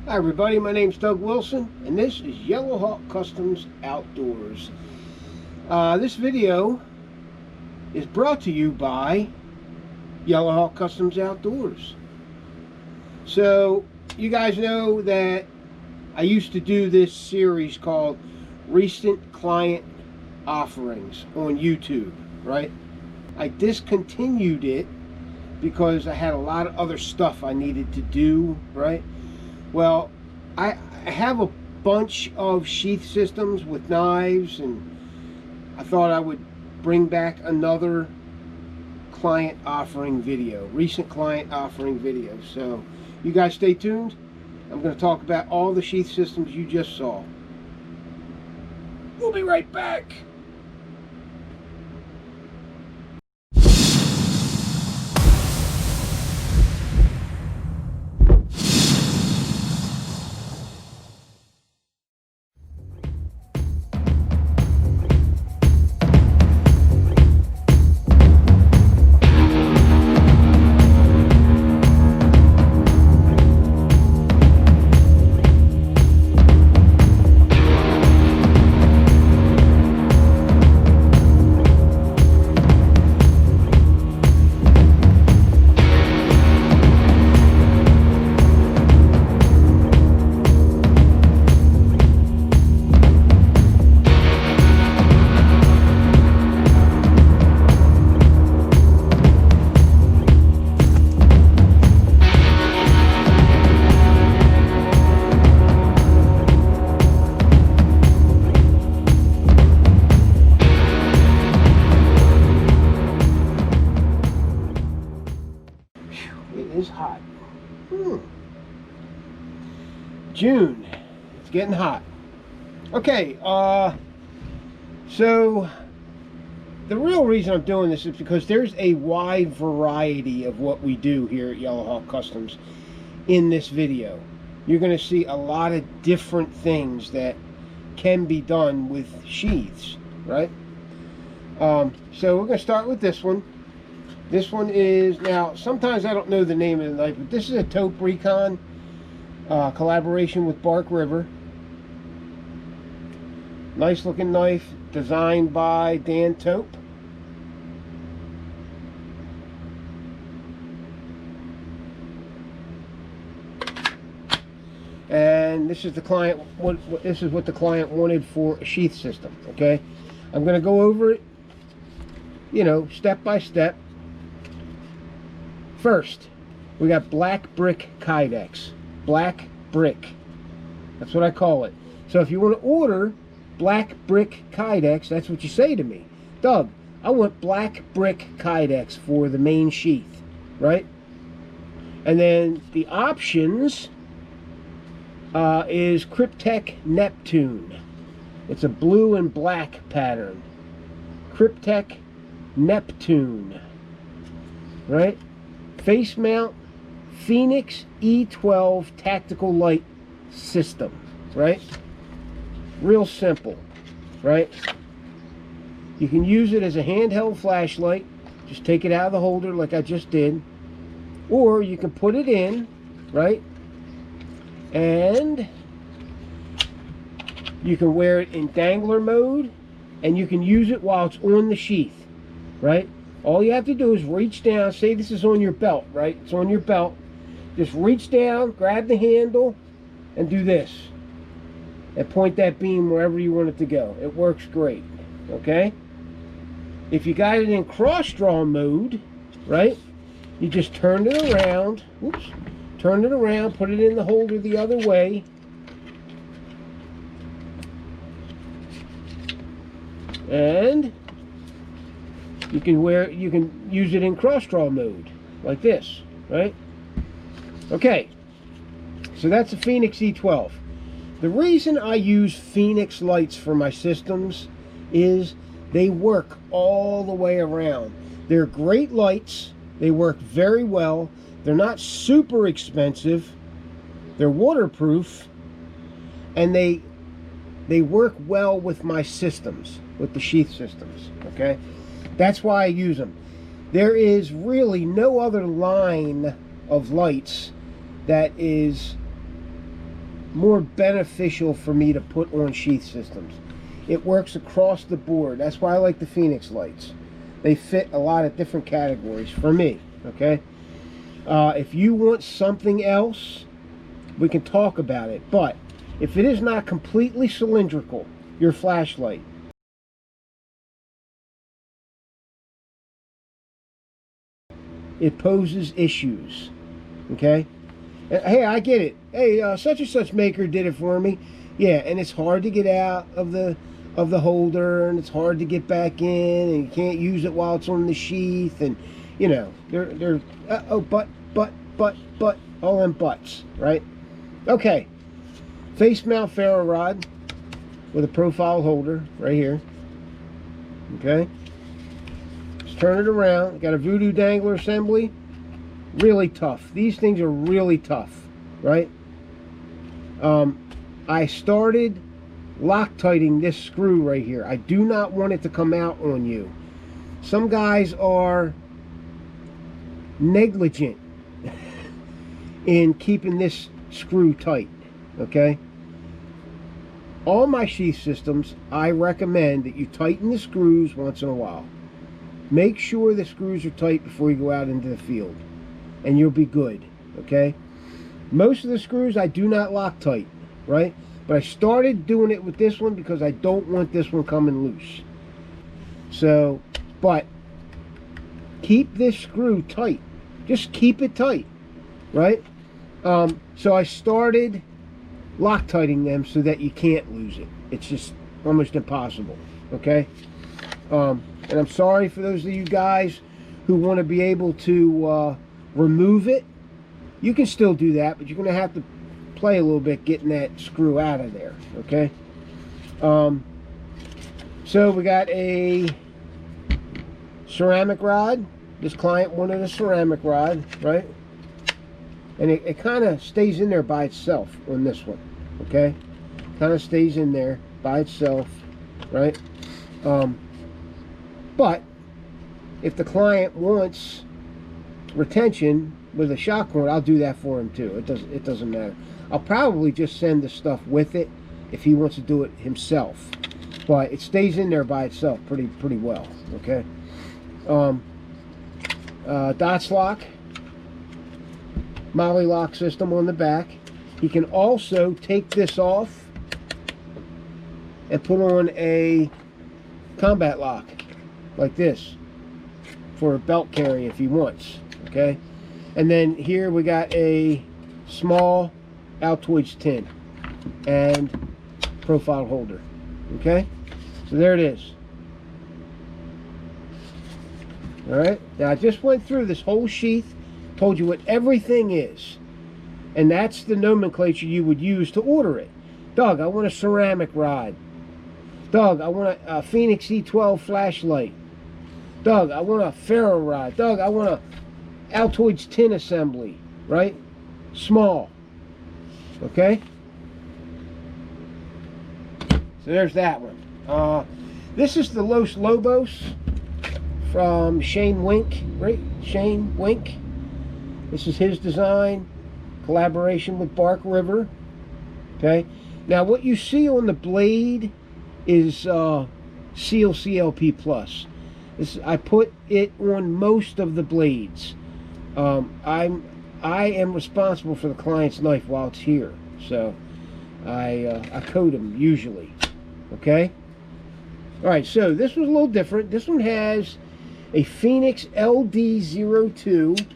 Hi everybody, my name's Doug Wilson and this is Yellow Hawk Customs Outdoors. This video is brought to you by Yellow Hawk Customs Outdoors. So you guys know that I used to do this series called Recent Client Offerings on YouTube, right? I discontinued it because I had a lot of other stuff I needed to do, right? Well, I have a bunch of sheath systems with knives, and I thought I would bring back another client offering video, recent client offering video. So you guys stay tuned. I'm going to talk about all the sheath systems you just saw. We'll be right back. Is hot. June. It's getting hot. Okay, so the real reason I'm doing this is because there's a wide variety of what we do here at Yellow Hawk Customs in this video. You're going to see a lot of different things that can be done with sheaths, right? So we're going to start with this one. This one is, now sometimes I don't know the name of the knife, but this is a Taupe Recon collaboration with Bark River. Nice looking knife, designed by Dan Taupe. And this is the client. This is what the client wanted for a sheath system. Okay, I'm going to go over it, you know, step by step. First, we got black brick Kydex. Black brick. That's what I call it. So if you want to order black brick Kydex, that's what you say to me. Doug, I want black brick Kydex for the main sheath, right? And then the options is Cryptek Neptune. It's a blue and black pattern. Cryptek Neptune, right? Face mount Phoenix E12 tactical light system, right? Real simple, right? You can use it as a handheld flashlight. Just take it out of the holder like I just did. Or you can put it in, right? And you can wear it in dangler mode, and you can use it while it's on the sheath, right? All you have to do is reach down. Say this is on your belt, right? It's on your belt. Just reach down, grab the handle, and do this. And point that beam wherever you want it to go. It works great, okay? If you got it in cross-draw mode, right? You just turn it around. Oops. Turn it around, put it in the holder the other way. And you can use it in cross-draw mode, like this, right? Okay, so that's a Phoenix E12. The reason I use Phoenix lights for my systems is they work all the way around. They're great lights. They work very well. They're not super expensive. They're waterproof, and they work well with my systems, with the sheath systems, okay? That's why I use them. There is really no other line of lights that is more beneficial for me to put on sheath systems. It works across the board. That's why I like the Phoenix lights. They fit a lot of different categories for me, okay? If you want something else, we can talk about it. But if it is not completely cylindrical, your flashlight, it poses issues, okay? Hey, I get it. Hey, such and such maker did it for me. Yeah, and it's hard to get out of the holder, and it's hard to get back in, and you can't use it while it's on the sheath, and you know, they're but all them butts, right? Okay, face mount ferro rod with a profile holder right here. Okay, let's turn it around. Got a voodoo dangler assembly. Really tough. These things are really tough, right? I started Loctiting this screw right here. I do not want it to come out on you. Some guys are negligent in keeping this screw tight, okay? All my sheath systems, I recommend that you tighten the screws once in a while. Make sure the screws are tight before you go out into the field, and you'll be good, okay? Most of the screws I do not Loctite, right? But I started doing it with this one because I don't want this one coming loose. So, but keep this screw tight. Just keep it tight, right? So I started Loctiting them so that you can't lose it. It's just almost impossible, okay? And I'm sorry for those of you guys who want to be able to remove it. You can still do that, but you're going to have to play a little bit getting that screw out of there, okay? So we got a ceramic rod. This client wanted a ceramic rod, right? And it kind of stays in there by itself on this one, okay? Kind of stays in there by itself, right? But if the client wants retention with a shock cord, I'll do that for him too. It doesn't matter. I'll probably just send the stuff with it if he wants to do it himself, but it stays in there by itself pretty well, okay? Dots lock, Molly lock system on the back. He can also take this off and put on a combat lock like this for a belt carry if he wants, okay? And then here we got a small Altoids tin and profile holder, okay? So there it is. All right, now I just went through this whole sheath, told you what everything is, and that's the nomenclature you would use to order it. Doug, I want a ceramic rod. Doug, I want a Phoenix E12 flashlight. Doug, I want a ferro rod. Doug, I want a Altoids tin assembly, right? Small. Okay? So there's that one. This is the Los Lobos from Shane Wink, right? Shane Wink. This is his design, collaboration with Bark River. Okay? Now what you see on the blade is Seal CLP Plus. I put it on most of the blades. I am responsible for the client's knife while it's here, so I coat them usually. Okay. All right. So this was a little different. This one has a Phoenix LD02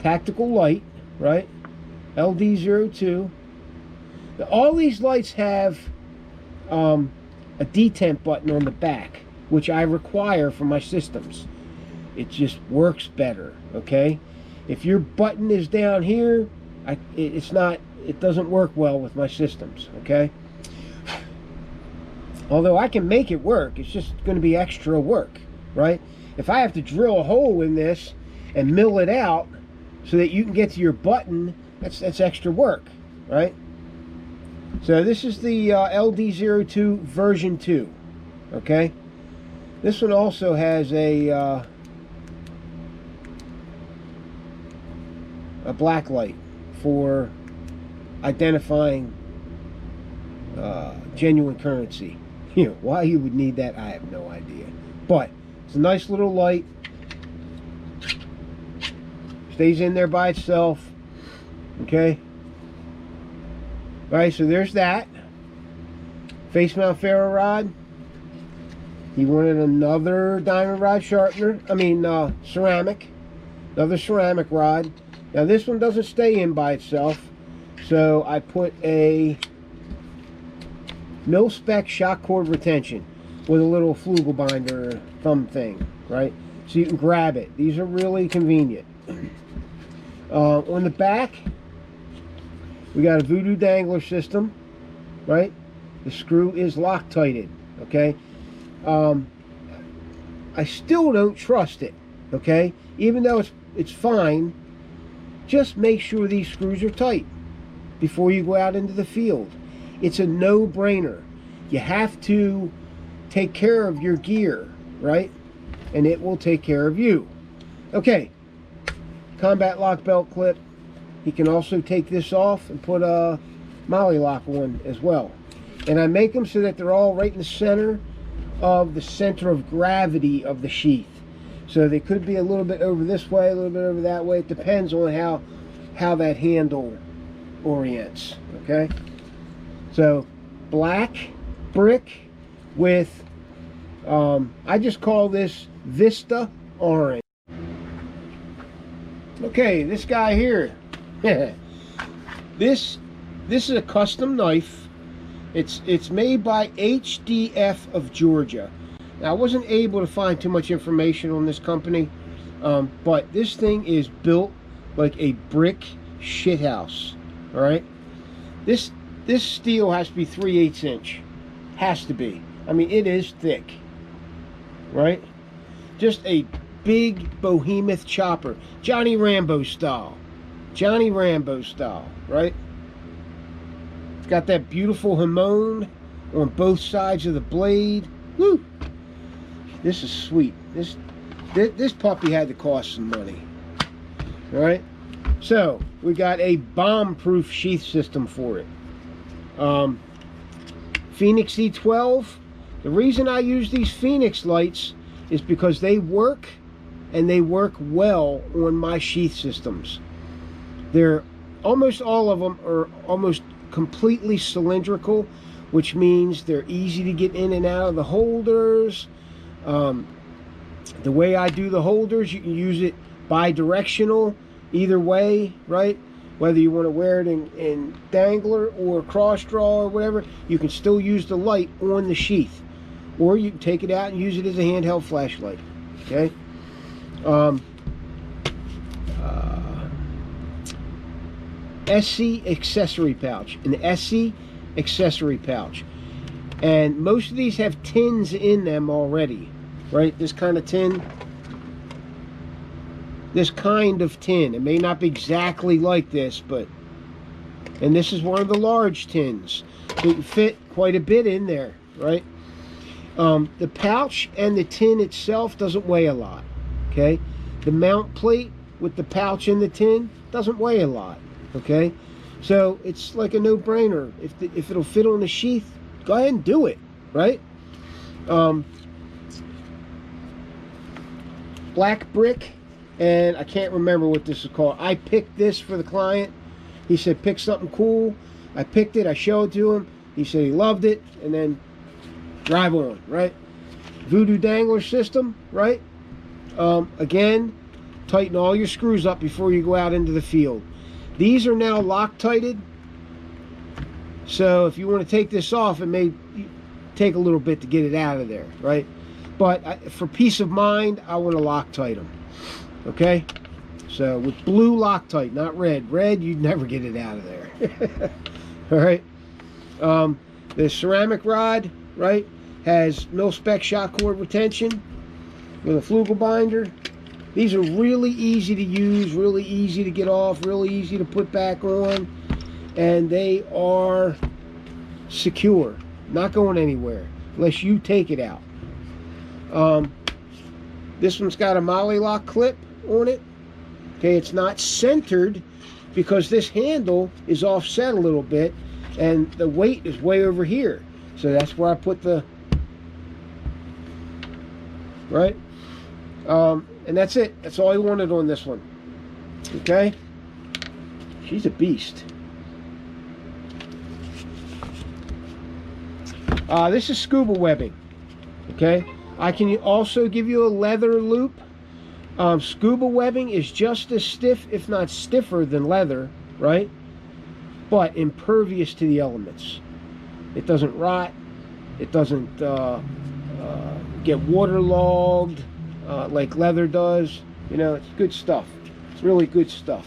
tactical light, right? LD02. All these lights have a detent button on the back, which I require for my systems. It just works better, okay? If your button is down here, it doesn't work well with my systems, okay? Although I can make it work, it's just going to be extra work, right? If I have to drill a hole in this and mill it out so that you can get to your button, that's extra work, right? So this is the LD02 version 2, okay? This one also has a a black light for identifying genuine currency. You know, why you would need that, I have no idea. But it's a nice little light. Stays in there by itself. Okay. Alright, so there's that. Face mount ferro rod. He wanted another diamond rod sharpener. I mean, ceramic. Another ceramic rod. Now this one doesn't stay in by itself. So I put a mil-spec shock cord retention with a little flugel binder thumb thing, right? So you can grab it. These are really convenient. On the back, we got a voodoo dangler system, right? The screw is Loctited, okay? I still don't trust it, okay? Even though it's fine, just make sure these screws are tight before you go out into the field. It's a no-brainer. You have to take care of your gear, right? And it will take care of you. Okay, combat lock belt clip. You can also take this off and put a molly lock on as well. And I make them so that they're all right in the center of gravity of the sheath. So they could be a little bit over this way, a little bit over that way. It depends on how that handle orients. Okay, so black brick with I just call this VISTA orange. Okay, this guy here. This is a custom knife. It's made by HDF of Georgia. Now, I wasn't able to find too much information on this company, but this thing is built like a brick shithouse. All right, this steel has to be 3/8 inch. Has to be. I mean, it is thick, right? Just a big behemoth chopper, Johnny Rambo style. Johnny Rambo style, right? It's got that beautiful hamon on both sides of the blade. Woo! This is sweet. This puppy had to cost some money. All right. So we got a bomb-proof sheath system for it. Phoenix E12. The reason I use these Phoenix lights is because they work, and they work well on my sheath systems. They're almost all of them are almost completely cylindrical, which means they're easy to get in and out of the holders. The way I do the holders, you can use it bi-directional either way, right? Whether you want to wear it in dangler or cross draw or whatever, you can still use the light on the sheath, or you can take it out and use it as a handheld flashlight. Okay. SC accessory pouch, an SC accessory pouch, and most of these have tins in them already, right? This kind of tin. This kind of tin. It may not be exactly like this, but, and this is one of the large tins, so you can fit quite a bit in there, right? The pouch and the tin itself doesn't weigh a lot, okay? The mount plate with the pouch and the tin doesn't weigh a lot, okay? So it's like a no-brainer. If it'll fit on the sheath, go ahead and do it, right? Black brick. And I can't remember what this is called. I picked this for the client. He said, pick something cool. I picked it. I showed it to him. He said he loved it. And then drive on, right? Voodoo dangler system, right? Again, tighten all your screws up before you go out into the field. These are now Loctited. So if you want to take this off, it may take a little bit to get it out of there, right? But for peace of mind, I want to Loctite them. Okay, so with blue Loctite, not red. Red, you'd never get it out of there. All right. The ceramic rod, right, has mil-spec shock cord retention with a flugel binder. These are really easy to use, really easy to get off, really easy to put back on, and they are secure, not going anywhere unless you take it out. This one's got a molly lock clip on it. Okay, it's not centered because this handle is offset a little bit and the weight is way over here. So that's where I put the, right? And that's it. That's all I wanted on this one. Okay? She's a beast. This is scuba webbing. Okay? I can also give you a leather loop. Scuba webbing is just as stiff, if not stiffer, than leather, right? But impervious to the elements. It doesn't rot. It doesn't get waterlogged like leather does. You know, it's good stuff. It's really good stuff.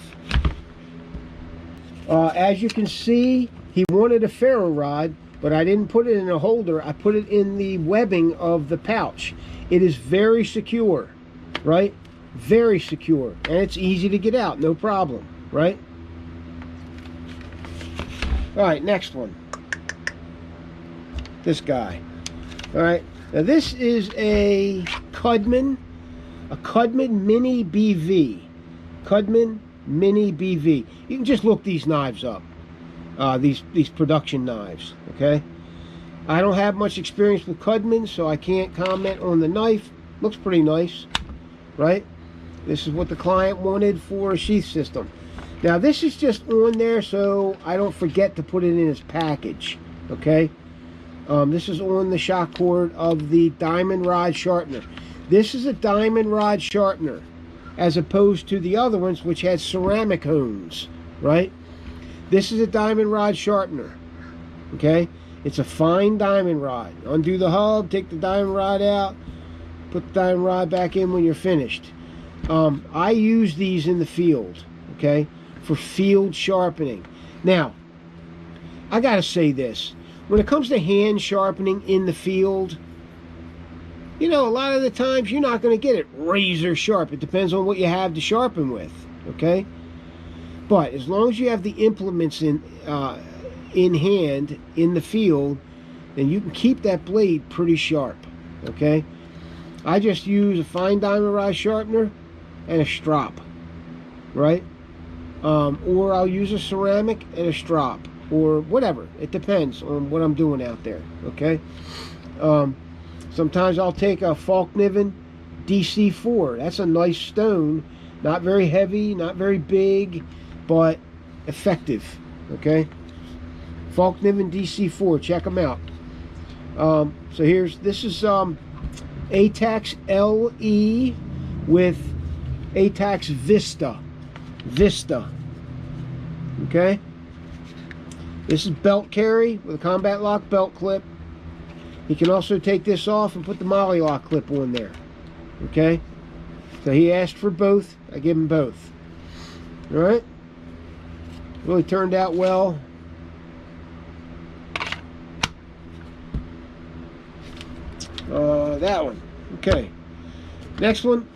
As you can see, he wanted a ferro rod, but I didn't put it in a holder. I put it in the webbing of the pouch. It is very secure, right? Very secure, and it's easy to get out, no problem, right? All right, next one. This guy. All right, now this is a Cudman Mini BV. Cudman Mini BV. You can just look these knives up. These production knives. Okay. I don't have much experience with Cudman, so I can't comment on the knife. Looks pretty nice, right? This is what the client wanted for a sheath system. Now this is just on there so I don't forget to put it in his package. Okay. This is on the shock cord of the diamond rod sharpener. This is a diamond rod sharpener as opposed to the other ones which had ceramic hones, right? This is a diamond rod sharpener. Okay. It's a fine diamond rod. Undo the hub, take the diamond rod out, put the diamond rod back in when you're finished. I use these in the field, okay, for field sharpening. Now, I gotta say this. When it comes to hand sharpening in the field, you know, a lot of the times you're not going to get it razor sharp. It depends on what you have to sharpen with, okay? But as long as you have the implements in hand in the field, then you can keep that blade pretty sharp, okay? I just use a fine diamond rod sharpener and a strop, right? Or I'll use a ceramic and a strop, or whatever. It depends on what I'm doing out there, okay? Sometimes I'll take a Falkniven DC4. That's a nice stone. Not very heavy, not very big, but effective, okay? Falkniven DC4, check them out. So this is ATACS LE with ATACS VISTA, okay? This is belt carry with a combat lock belt clip. You can also take this off and put the molly lock clip on there, okay? So he asked for both, I give him both. All right, really turned out well. That one, okay. Next one.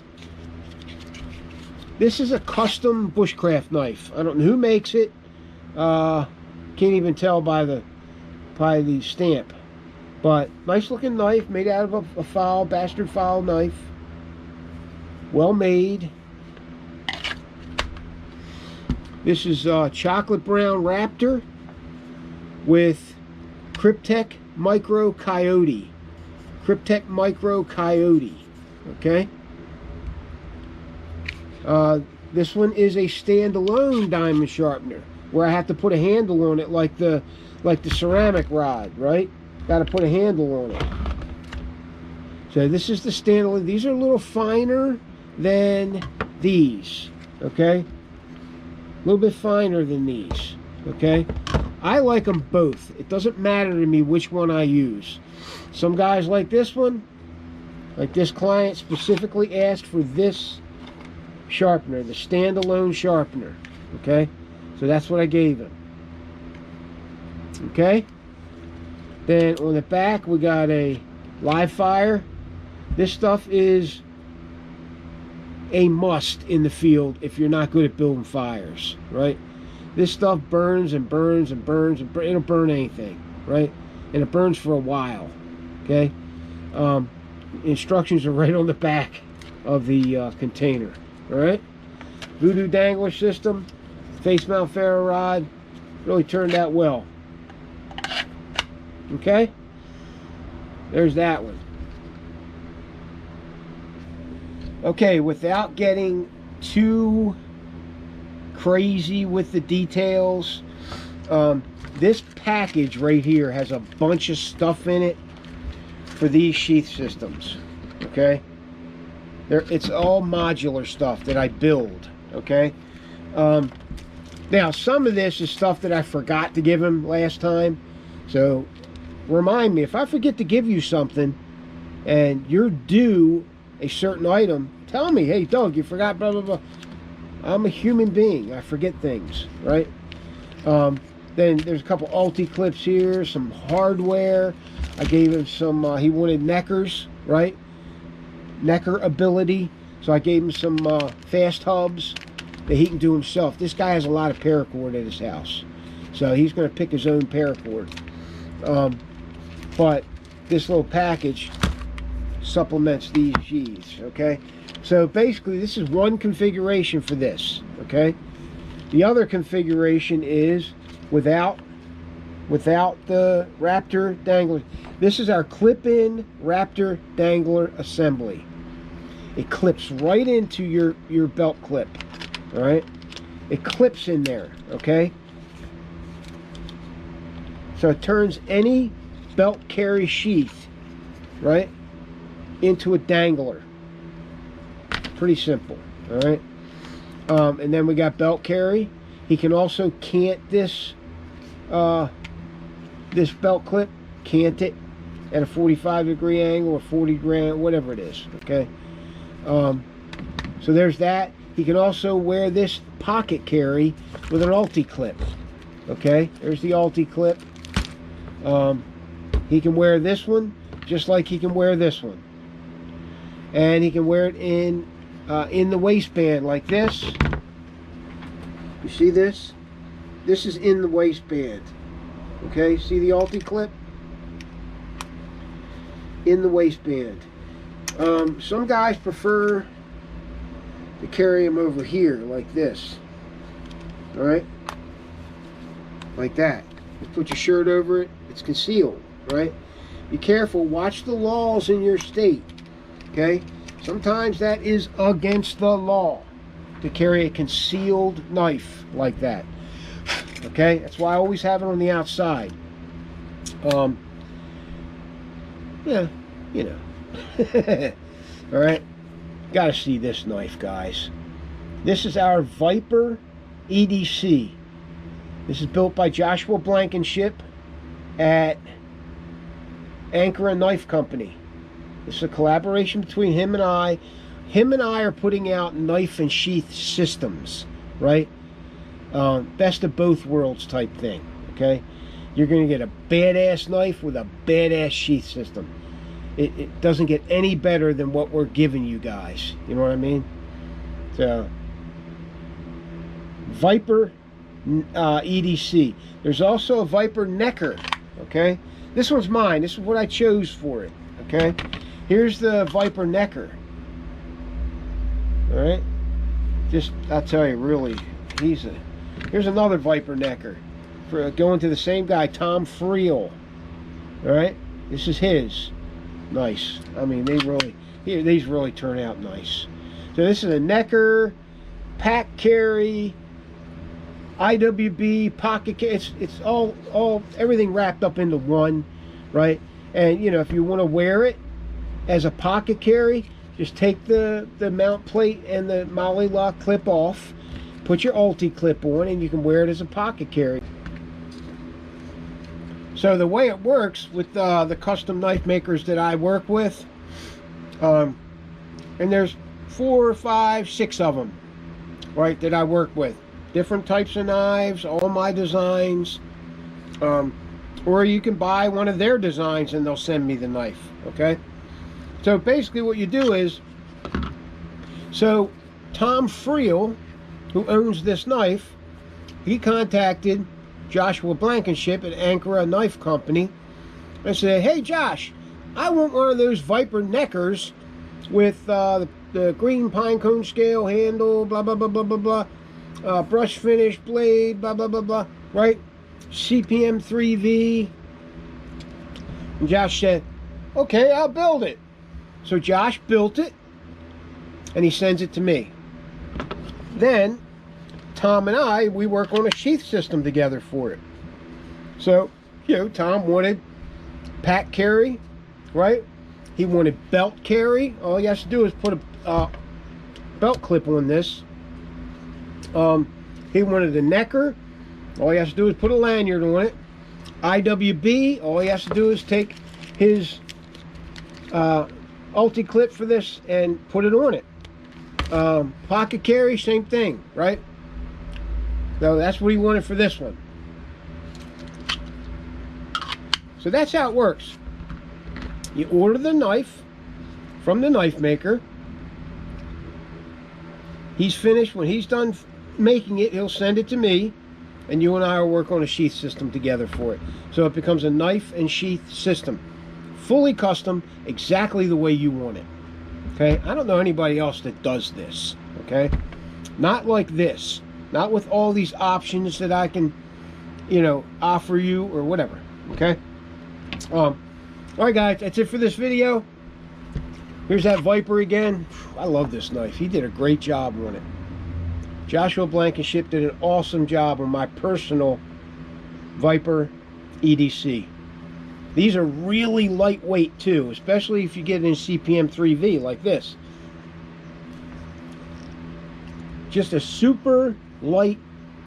This is a custom bushcraft knife. I don't know who makes it. Can't even tell by the stamp. But nice looking knife, made out of a file, bastard file knife. Well made. This is chocolate brown Raptor with Kryptek Micro Coyote. Kryptek Micro Coyote. Okay. This one is a standalone diamond sharpener where I have to put a handle on it like the ceramic rod, right? Got to put a handle on it. So this is the standalone. These are a little finer than these, okay? A little bit finer than these, okay? I like them both. It doesn't matter to me which one I use. Some guys like this one. Like this client specifically asked for this sharpener, the standalone sharpener, okay? So that's what I gave him, okay? Then on the back we got a live fire. This stuff is a must in the field if you're not good at building fires, right? This stuff burns and burns and burns and it'll burn anything, right? And it burns for a while, okay? Instructions are right on the back of the container, all right? Voodoo dangler system, face mount ferro rod, really turned out well. Okay, there's that one. Okay, without getting too crazy with the details, this package right here has a bunch of stuff in it for these sheath systems. Okay, it's all modular stuff that I build. Okay, now some of this is stuff that I forgot to give him last time, so remind me if I forget to give you something and you're due a certain item. Tell me, hey Doug, you forgot blah blah blah. I'm a human being, I forget things, right? Then there's a couple ulti clips here, some hardware. I gave him some, he wanted neckers, right? Necker ability. So I gave him some fast hubs that he can do himself. This guy has a lot of paracord at his house, so he's going to pick his own paracord. But this little package supplements these G's, okay? So basically this is one configuration for this, okay? The other configuration is without the Raptor dangler. This is our clip-in Raptor dangler assembly. It clips right into your belt clip, all right? It clips in there, okay? So it turns any belt carry sheath, right, into a dangler. Pretty simple, all right? And then we got belt carry. He can also cant this this belt clip, cant it at a 45-degree angle or 40 grand, whatever it is, okay? So there's that. He can also wear this pocket carry with an ulti clip, okay? There's the ulti clip. He can wear this one just like he can wear this one, and he can wear it in the waistband like this. You see this? This is in the waistband. Okay, see the ulti clip? In the waistband. Some guys prefer to carry them over here like this. Alright? Like that. Just put your shirt over it. It's concealed. Right? Be careful. Watch the laws in your state. Okay? Sometimes that is against the law to carry a concealed knife like that. Okay? That's why I always have it on the outside. Yeah, you know. Alright? Gotta see this knife, guys. This is our Viper EDC. This is built by Joshua Blankenship at Ankara Knife Company. This is a collaboration between him and I. Him and I are putting out knife and sheath systems, right? Best of both worlds type thing, okay? You're going to get a badass knife with a badass sheath system. It doesn't get any better than what we're giving you guys. You know what I mean? So, Viper EDC. There's also a Viper Necker, okay? This one's mine. This is what I chose for it, okay? Here's the Viper Necker. All right? Just, I'll tell you, really, here's another Viper Necker. For going to the same guy, Tom Friel. All right? This is his. Nice. I mean, these really turn out nice. So this is a Necker, pack carry, IWB, pocket carry. It's all everything wrapped up into one, right? And you know, if you want to wear it as a pocket carry, just take the mount plate and the Molly lock clip off, put your ulti clip on, and you can wear it as a pocket carry. So the way it works with the custom knife makers that I work with, and there's 4, 5, 6 of them, right, that I work with. Different types of knives, all my designs, or you can buy one of their designs and they'll send me the knife, okay? So basically what you do is, so Tom Friel, who owns this knife, he contacted Joshua Blankenship at Ankara Knife Company and said, hey Josh, I want one of those Viper Neckers with the the green pine cone scale handle, blah, blah, blah, blah, blah, blah. Brush finish blade, blah, blah, blah, blah, right? CPM 3V. And Josh said, okay, I'll build it. So Josh built it, and he sends it to me. Then, Tom and I, we work on a sheath system together for it. So, you know, Tom wanted pack carry, right? He wanted belt carry. All he has to do is put a belt clip on this. He wanted a necker. All he has to do is put a lanyard on it. IWB, all he has to do is take his ulti clip for this and put it on it. Pocket carry, same thing, right? So that's what he wanted for this one. So that's how it works. You order the knife from the knife maker. He's finished. When he's done making it, he'll send it to me, and you and I will work on a sheath system together for it. So it becomes a knife and sheath system. Fully custom, exactly the way you want it. Okay? I don't know anybody else that does this. Okay? Not like this. Not with all these options that I can, you know, offer you or whatever. Okay? Alright guys, that's it for this video. Here's that Viper again. I love this knife. He did a great job on it. Joshua Blankenship did an awesome job on my personal Viper EDC. These are really lightweight too, especially if you get it in CPM 3V like this. Just a super light,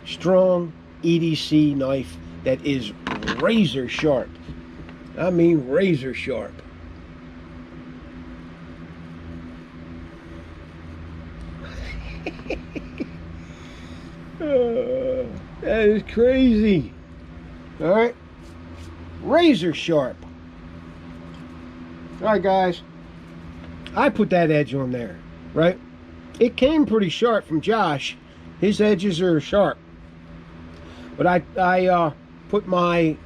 strong EDC knife that is razor sharp. I mean razor sharp. That is crazy. Alright. Razor sharp. Alright guys. I put that edge on there. Right? It came pretty sharp from Josh. His edges are sharp. But I put my,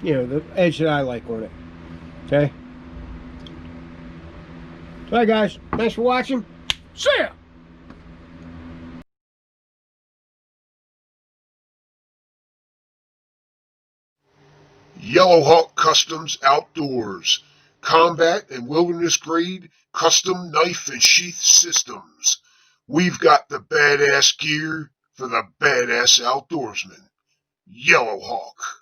you know, the edge that I like on it. Okay? Alright guys. Thanks for watching. See ya! Yellow Hawk Customs Outdoors. Combat and wilderness grade custom knife and sheath systems. We've got the badass gear for the badass outdoorsman. Yellow Hawk.